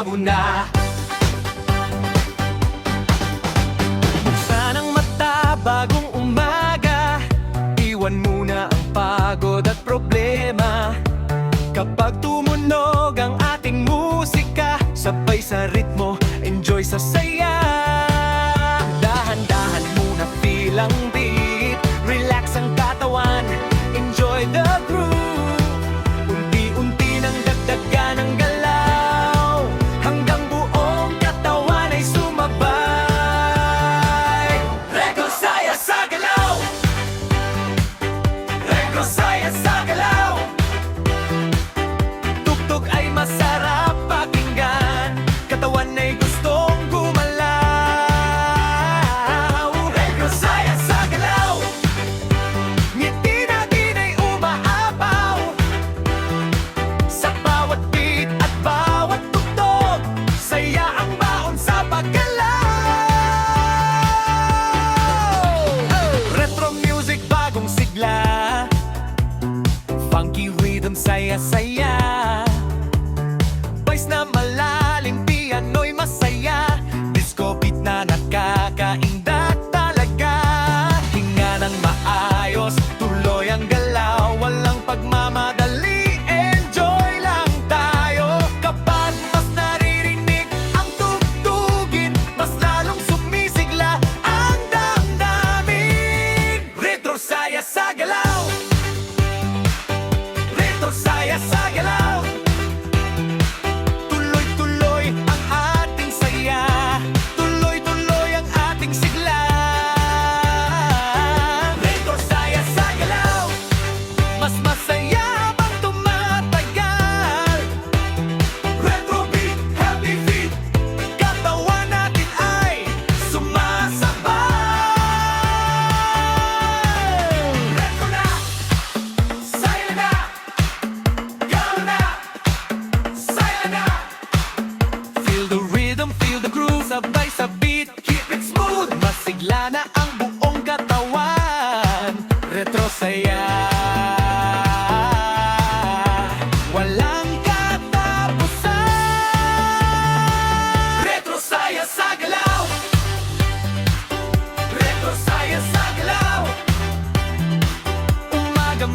malabo na. Buksan ang mata bagong umaga, iwan muna ang pagod at problema. Kapag tumunog ang ating musika, sabay sa ritmo, enjoy sa saya. Dahan-dahan muna, feel ang beat, relax ang katawan, enjoy the groove. Unti-unti nang dagdagan ang galaw, hanggang buong katawan ay sumabay. Retro saya sa galaw, retro saya sa galaw. Tugtog ay masarap pakinggan, katawan ay gustong gumalaw. Retro saya sa galaw, ngiti natin ay umaapaw. Sa bawat beat at bawat tugtog, saya ang baon sa paggalaw. Retro music, bagong sigla, funky rhythm, saya-saya. Bass na malalim, piano'y masaya, disco beat na nakakaindak talaga. Hinga ng maayos, tuloy ang galaw, walang pagmamadali, enjoy lang tayo. Kapag mas naririnig ang tugtugin, mas lalong sumisigla ang damdamin. Retro saya sa galaw, retro saya sa galaw. Tuloy-tuloy ang ating saya, tuloy-tuloy ang ating sigla. Retro saya sa galaw, mas masaya habang tumatagal. Retro beat, happy feet, katawan natin ay sumasabay. Retro na, saya na, galaw na, saya na. Feel the rhythm, feel the groove, sabay sa beat, keep it smooth. Masigla na ang buong katawan, retro saya. Walang katapusan. Retro saya sa galaw, retro saya sa galaw. Umaga